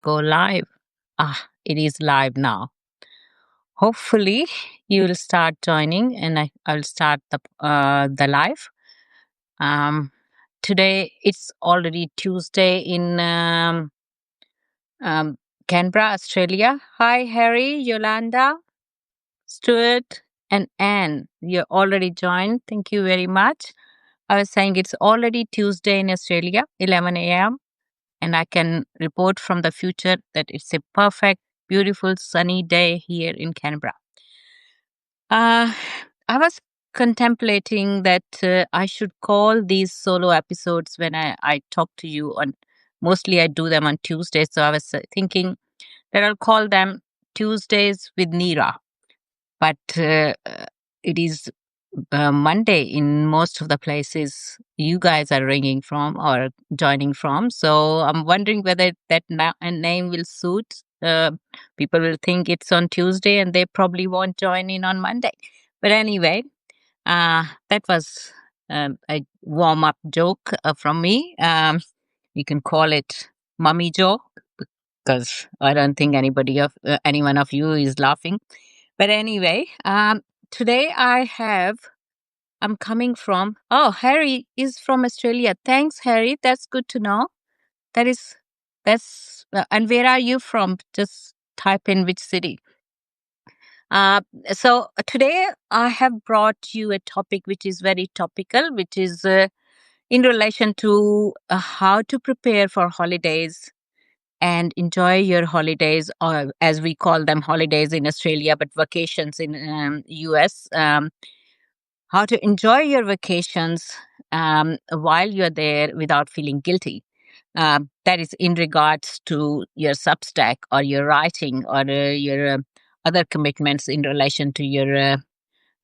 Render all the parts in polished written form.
go live. It is live now. Hopefully, you will start joining, and I'll start the live. Um, Today it's already Tuesday in um, Canberra, Australia. Hi, Harry, Yolanda, Stuart, and Anne. You're already joined. Thank you very much. I was saying it's already Tuesday in Australia, 11 a.m. And I can report from the future that it's a perfect, beautiful, sunny day here in Canberra. Uh, I was contemplating that I should call these solo episodes when I talk to you on. Mostly I do them on Tuesdays. So I was thinking that I'll call them Tuesdays with Neera. But it is Monday in most of the places you guys are ringing from or joining from. So I'm wondering whether that name will suit. People will think it's on Tuesday and they probably won't join in on Monday. But anyway, that was a warm up joke from me. You can call it mummy joke because I don't think any one of you is laughing. But anyway, today I'm coming from. Oh, Harry is from Australia. Thanks, Harry. That's good to know. That is, and where are you from? Just type in which city. So today I have brought you a topic which is very topical, which is in relation to how to prepare for holidays and enjoy your holidays, or as we call them, holidays in Australia, but vacations in US. How to enjoy your vacations while you're there without feeling guilty. That is in regards to your Substack or your writing or your other commitments in relation to your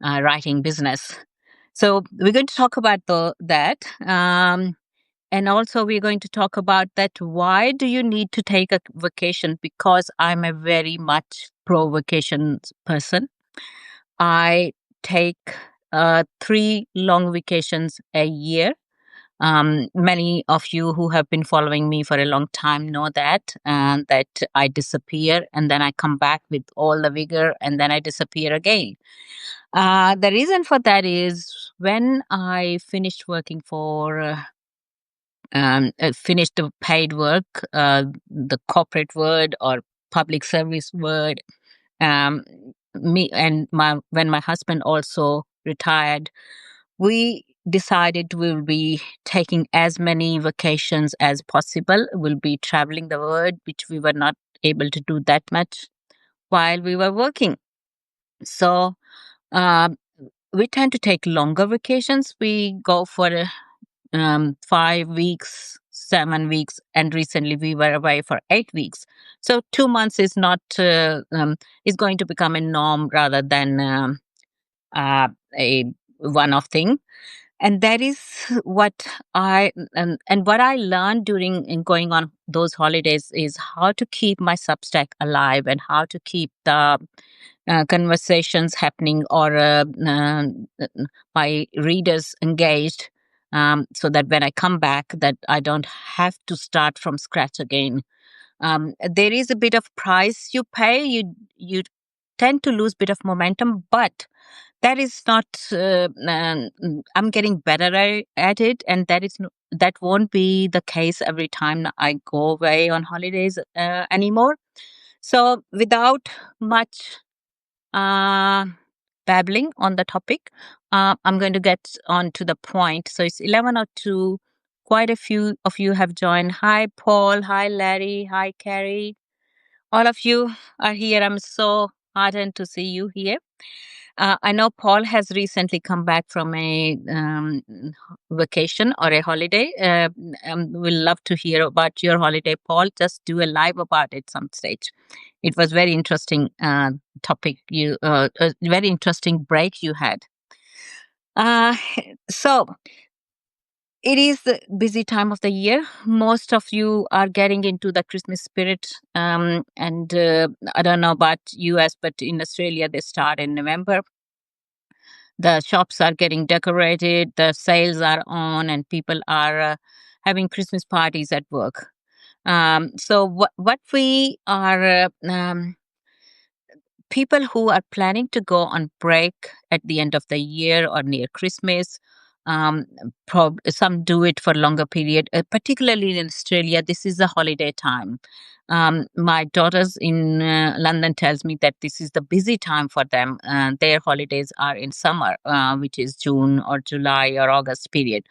writing business. So we're going to talk about that. And also we're going to talk about that. Why do you need to take a vacation? Because I'm a very much pro vacation person. I take 3 long vacations a year. Many of you who have been following me for a long time know that I disappear and then I come back with all the vigor and then I disappear again. The reason for that is when I finished working for finished the paid work, the corporate world or public service world. Um, Me and my when my husband also retired, we decided we'll be taking as many vacations as possible. We'll be traveling the world, which we were not able to do that much while we were working. So um, we tend to take longer vacations. We go for 5 weeks, 7 weeks, and recently we were away for 8 weeks. So 2 months is going to become a norm rather than a one-off thing. And that is what and what I learned during in going on those holidays is how to keep my Substack alive and how to keep the conversations happening or my readers engaged, so that when I come back that I don't have to start from scratch again. There is a bit of price you pay. You tend to lose bit of momentum, but that is not I'm getting better at it, and that won't be the case every time I go away on holidays anymore. So without much uh, babbling on the topic, I'm going to get on to the point. So it's 11:02. Quite a few of you have joined. Hi, Paul. Hi, Larry. Hi, Carrie. All of you are here. I'm so heartened to see you here. I know Paul has recently come back from a vacation or a holiday. We'll love to hear about your holiday, Paul. Just do a live about it some stage. It was very interesting topic. A very interesting break you had. Uh, so it is the busy time of the year. Most of you are getting into the Christmas spirit. And I don't know about US, but in Australia, they start in November. The shops are getting decorated, the sales are on, and people are having Christmas parties at work. So what we are people who are planning to go on break at the end of the year or near Christmas. Um, some do it for longer period, particularly in Australia. This is the holiday time. My daughters in London tells me that this is the busy time for them. Their holidays are in summer, which is June or July or August period.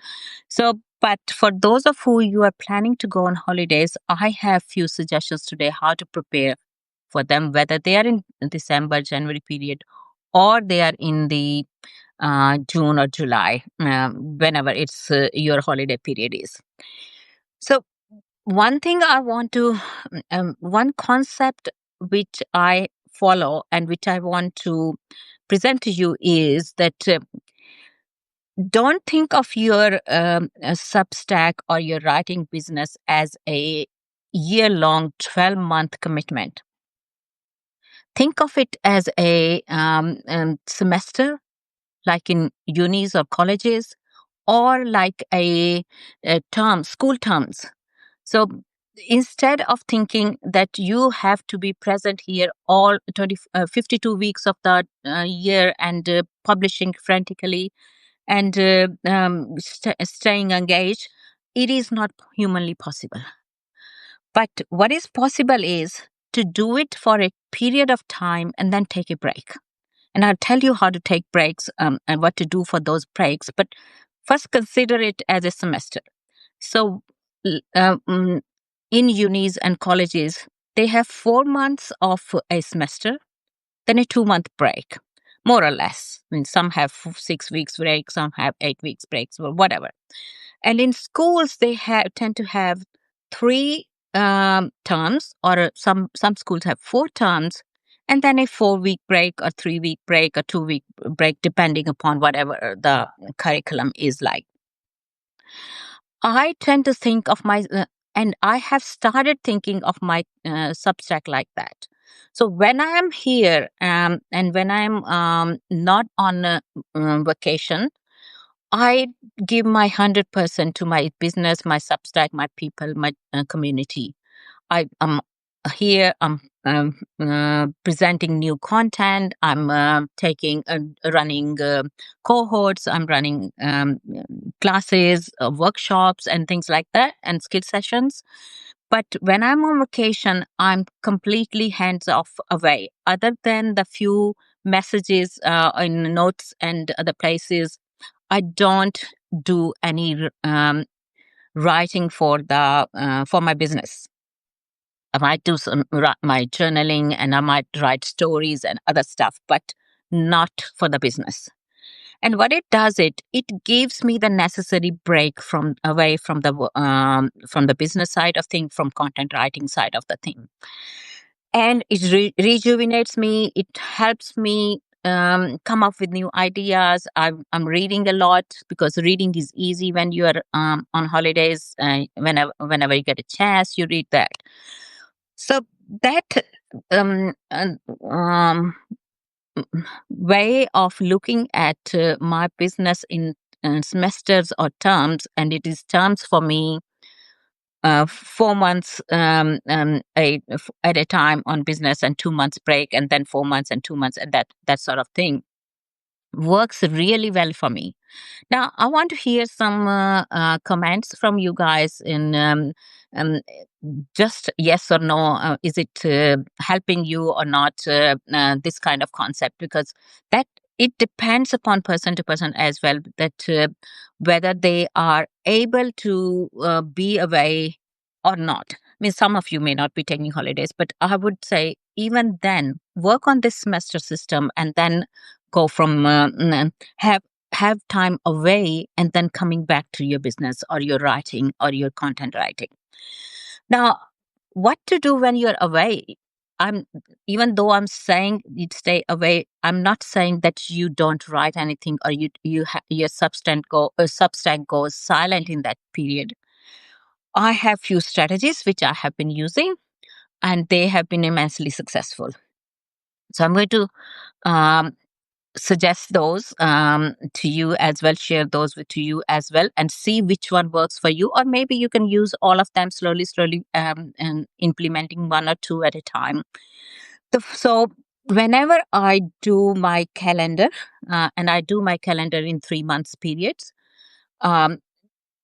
So, but for those of who you are planning to go on holidays, I have few suggestions today how to prepare for them, whether they are in December, January period, or they are in the June or July, whenever it's your holiday period is. So, one thing I want to, one concept which I follow and which I want to present to you is that don't think of your Substack or your writing business as a year long, 12-month commitment. Think of it as a semester, like in unis or colleges, or like a term, school terms. So instead of thinking that you have to be present here all 52 weeks of the year and publishing frantically and staying engaged, it is not humanly possible. But what is possible is to do it for a period of time and then take a break. And I'll tell you how to take breaks and what to do for those breaks. But first, consider it as a semester. So, l- uh, mm, in unis and colleges, they have 4 months of a semester, then a 2 month break, more or less. I mean, some have 6 weeks break, some have 8 weeks breaks, or whatever. And in schools, they tend to have three terms, or some schools have 4 terms, and then a 4 week break, or 3 week break, or 2 week break, depending upon whatever the curriculum is like. I tend to think of and I have started thinking of my Substack like that. So when I am here and when I'm not on vacation, I give my 100% to my business, my Substack, my people, my community. I am here. I'm presenting new content. I'm taking running cohorts. I'm running classes, workshops, and things like that, and skill sessions. But when I'm on vacation, I'm completely hands off away. Other than the few messages in notes and other places, I don't do any writing for my business. I might do my journaling and I might write stories and other stuff, but not for the business. And what it does, it gives me the necessary break from away from the business side of thing, from content writing side of the thing, and it rejuvenates me. It helps me come up with new ideas. I'm reading a lot because reading is easy when you are on holidays. Whenever you get a chance, you read that. So that um, uh, um, way of looking at my business in semesters or terms, and it is terms for me, 4 months at a time on business and 2 months break, and then 4 months and 2 months, and that sort of thing works really well for me. Now, I want to hear some comments from you guys in um, just yes or no. Is it helping you or not? This kind of concept, because that it depends upon person to person as well. That whether they are able to be away or not. I mean, some of you may not be taking holidays, but I would say even then, work on this semester system and then go from have time away and then coming back to your business or your writing or your content writing. Now, what to do when you're away? I'm Even though I'm saying you stay away, I'm not saying that you don't write anything or your Substack goes silent in that period. I have few strategies which I have been using, and they have been immensely successful. So I'm going to um, suggest those to you as well, share those with you as well, and see which one works for you. Or maybe you can use all of them slowly, and implementing one or two at a time. So whenever I do my calendar, and I do my calendar in 3 months periods, um,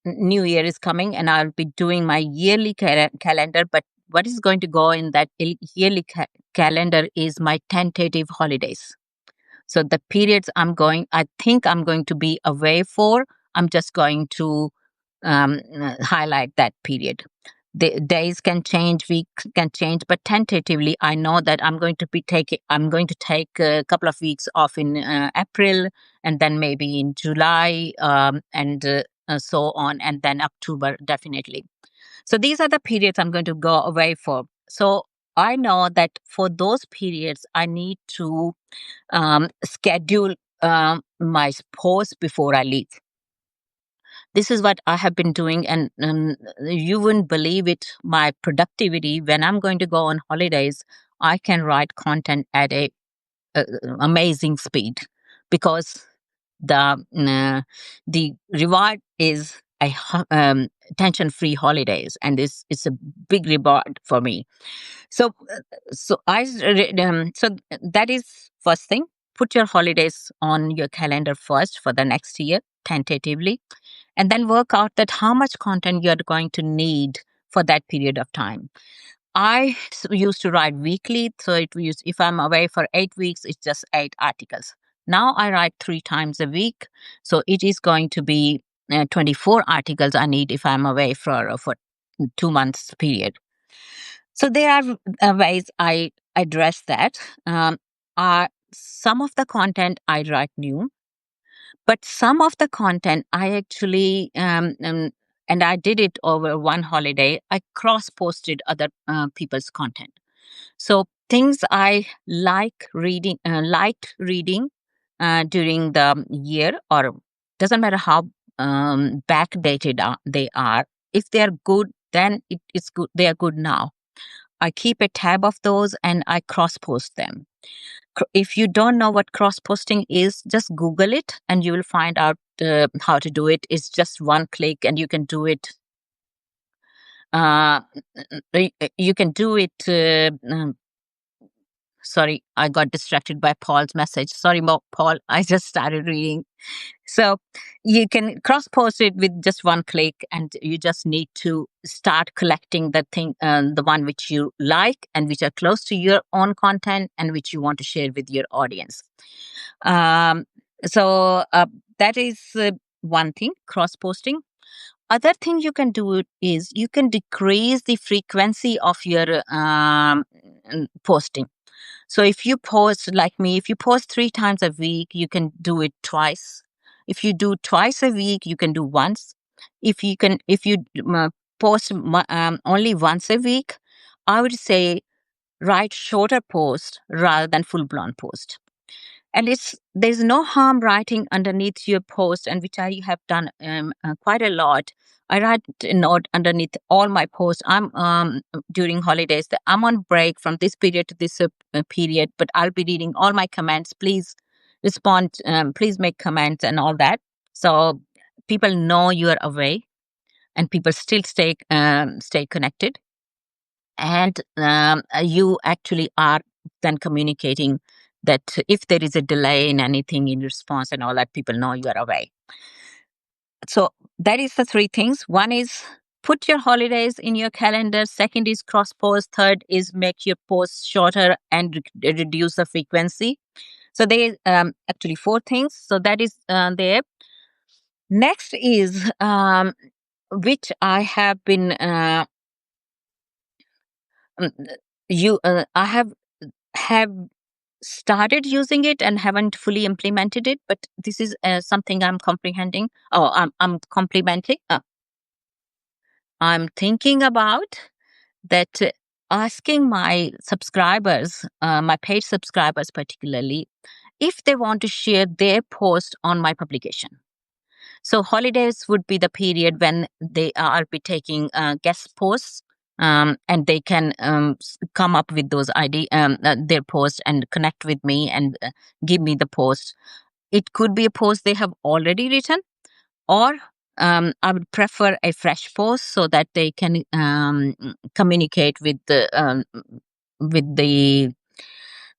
New Year is coming, and I'll be doing my yearly calendar. But what is going to go in that yearly calendar is my tentative holidays. So the periods I think I'm going to be away for, I'm just going to highlight that period. The days can change, weeks can change, but tentatively, I know that I'm going to take a couple of weeks off in April, and then maybe in July, and so on, and then October definitely. So these are the periods I'm going to go away for. So I know that for those periods, I need to schedule my post before I leave. This is what I have been doing, and you wouldn't believe it. My productivity when I'm going to go on holidays, I can write content at a amazing speed, because the reward is tension free holidays, and this is a big reward for me. So, so that is first thing. Put your holidays on your calendar first for the next year, tentatively, and then work out that how much content you're going to need for that period of time. Used to write weekly, so if I'm away for 8 weeks, it's just 8 articles. Now I write 3 times a week, so it is going to be 24 articles I need if I'm away for 2 months period. So there are ways I address that. Some of the content I write new, but some of the content I actually, and I did it over one holiday, I cross posted other people's content. So things I liked reading during the year, or doesn't matter how backdated they are. If they are good, then it's good. They are good now. I keep a tab of those and I cross post them. If you don't know what cross posting is, just Google it and you will find out how to do it. It's just one click and you can do it. You can do it. Sorry, I got distracted by Paul's message. Sorry, Paul, I just started reading. So you can cross post it with just one click, and you just need to start collecting the one which you like and which are close to your own content and which you want to share with your audience. Um, so that is one thing, cross posting. Other thing you can do is you can decrease the frequency of your posting. So if you post like me, if you post 3 times a week, you can do it twice. If you do twice a week, you can do once. If you post only once a week, I would say write shorter post rather than full blown post. And there's no harm writing underneath your post, and which I have done quite a lot. I write a note underneath all my posts. I'm during holidays that I'm on break from this period to this period, but I'll be reading all my comments. Please respond. Please make comments and all that. So people know you are away, and people still stay connected, and you actually are then communicating that if there is a delay in anything in response and all that, people know you are away. So that is the 3 things. One is put your holidays in your calendar. Second is cross post. Third is make your posts shorter and reduce the frequency. So they actually 4 things. So that is there. Next is which I have been um, I have started using it and haven't fully implemented it, but this is something I'm comprehending. Oh, I'm complimenting. I'm thinking about that, asking my subscribers, my paid subscribers particularly, if they want to share their post on my publication. So holidays would be the period when they are be taking guest posts and they can come up with those their posts and connect with me and give me the post. It could be a post they have already written, or I would prefer a fresh post so that they can communicate with the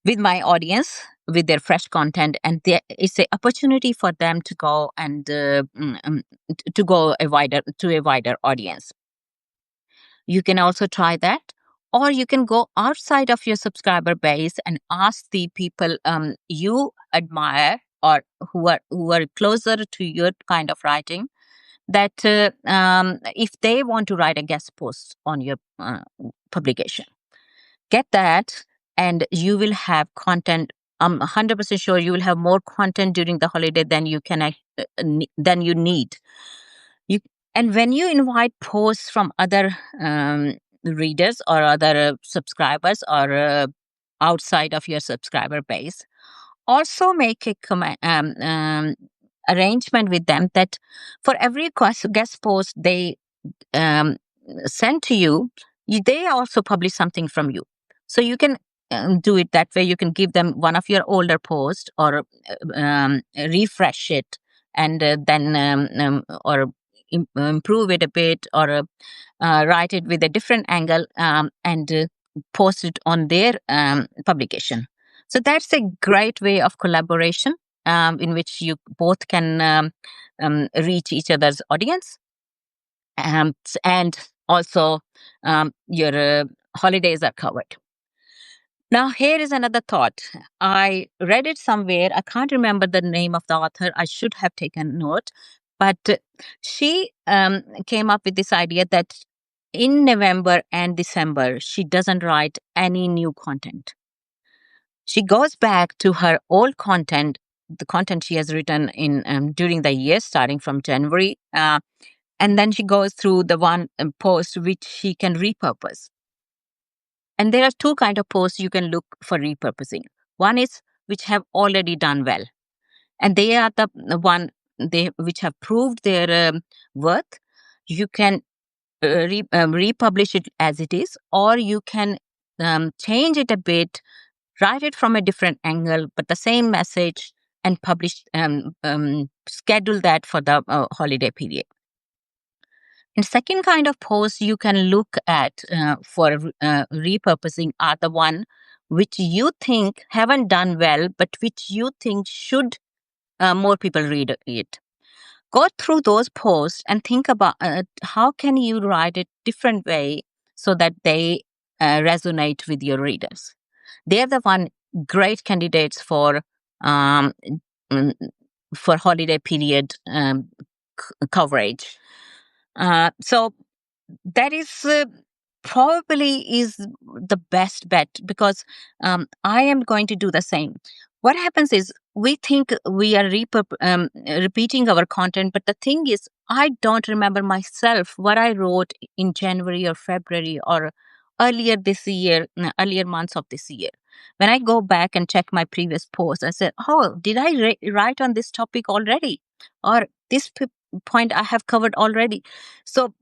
with my audience with their fresh content, and it's an opportunity for them to go and to go a wider audience. You can also try that, or you can go outside of your subscriber base and ask the people you admire, or who are closer to your kind of writing, that if they want to write a guest post on your publication, get that, and you will have content. I'm 100% sure you will have more content during the holiday than than you need. You and when you invite posts from other readers or other subscribers, or outside of your subscriber base, also make a arrangement with them that for every guest post they um, send to you, they also publish something from you. So you can do it that way. You can give them one of your older posts, or refresh it, and then or improve it a bit, or write it with a different angle, and post it on their publication. So that's a great way of collaboration, in which you both can reach each other's audience, and also your holidays are covered. Now, here is another thought. I read it somewhere. I can't remember the name of the author. I should have taken note. But she came up with this idea that in November and December, she doesn't write any new content. She goes back to her old content, the content she has written in during the year, starting from January. And then she goes through the one post which she can repurpose. And there are two kind of posts you can look for repurposing. One is which have already done well, and they are the one they which have proved their worth. You can republish it as it is, or you can change it a bit, write it from a different angle, but the same message, and publish schedule that for the holiday period. And second kind of posts you can look at for repurposing are the one which you think haven't done well, but which you think should more people read it. Go through those posts and think about how can you write it different way so that they resonate with your readers. They're the one great candidates um, mm, for holiday period coverage. So that is probably is the best bet, because I am going to do the same. What happens is we think we are repeating our content, but the thing is I don't remember myself what I wrote in January or February or earlier months of this year. When I go back and check my previous posts, I said, oh, did I write on this topic already, or this point I have covered already? So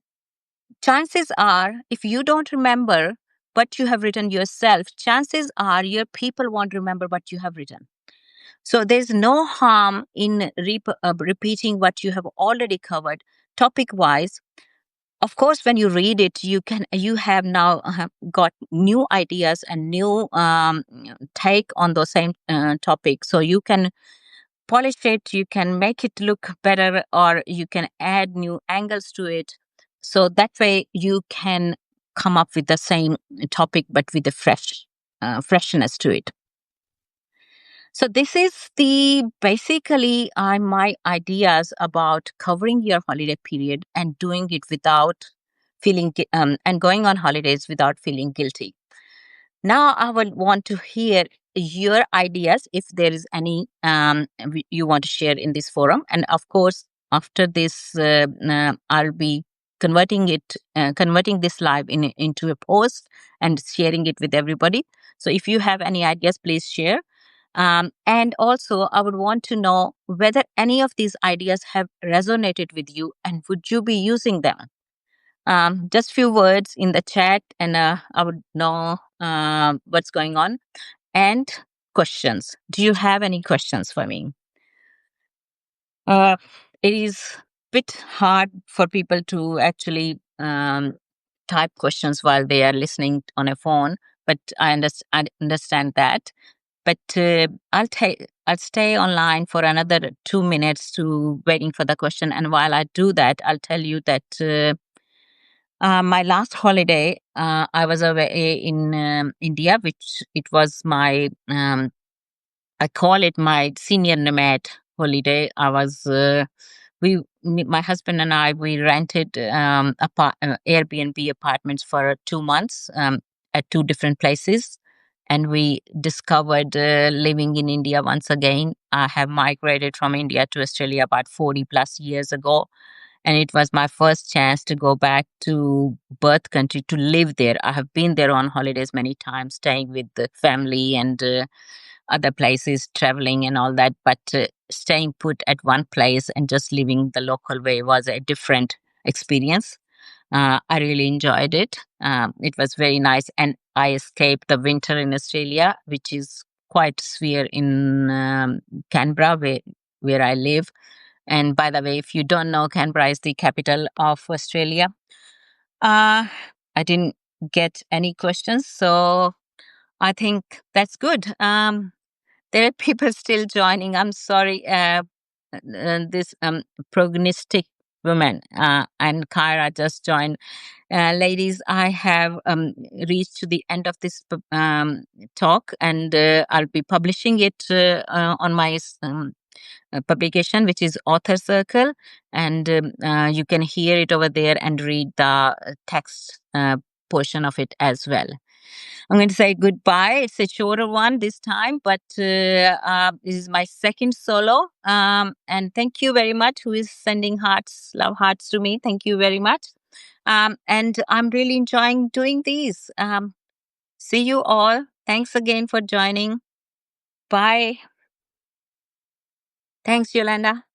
chances are, if you don't remember what you have written yourself, chances are your people won't remember what you have written. So there's no harm in repeating what you have already covered topic wise. Of course, when you read it, you have now got new ideas and new take on those same topics. So you can polish it, you can make it look better, or you can add new angles to it. So that way you can come up with the same topic but with a freshness to it. So this is the basically my ideas about covering your holiday period and doing it without and going on holidays without feeling guilty. Now, I would want to hear your ideas if there is any you want to share in this forum. And of course, after this, I'll be converting this live into a post and sharing it with everybody. So if you have any ideas, please share. And also, I would want to know whether any of these ideas have resonated with you and would you be using them? Just few words in the chat, and I would know what's going on. And questions. Do you have any questions for me? Uh, it is bit hard for people to actually type questions while they are listening on a phone, but I understand that. But I'll stay online for another 2 minutes to waiting for the question. And while I do that, I'll tell you that my last holiday, I was away in India, which it was my I call it my senior nomad holiday. My husband and I, we rented Airbnb apartments for 2 months at two different places. And we discovered living in India once again. I have migrated from India to Australia about 40 plus years ago. And it was my first chance to go back to birth country to live there. I have been there on holidays many times, staying with the family and other places, traveling and all that. But staying put at one place and just living the local way was a different experience. I really enjoyed it. It was very nice. And I escaped the winter in Australia, which is quite severe in Canberra, where I live. And by the way, if you don't know, Canberra is the capital of Australia. Uh, I didn't get any questions, so I think that's good. There are people still joining. I'm sorry. This prognostic woman and Kyra just joined. Ladies, I have reached to the end of this talk, and I'll be publishing it on my publication, which is Author Circle, and you can hear it over there and read the text portion of it as well. I'm going to say goodbye. It's a shorter one this time, but this is my second solo. And thank you very much. Who is sending hearts, love hearts to me? Thank you very much. And I'm really enjoying doing these. See you all. Thanks again for joining. Bye. Thanks, Yolanda.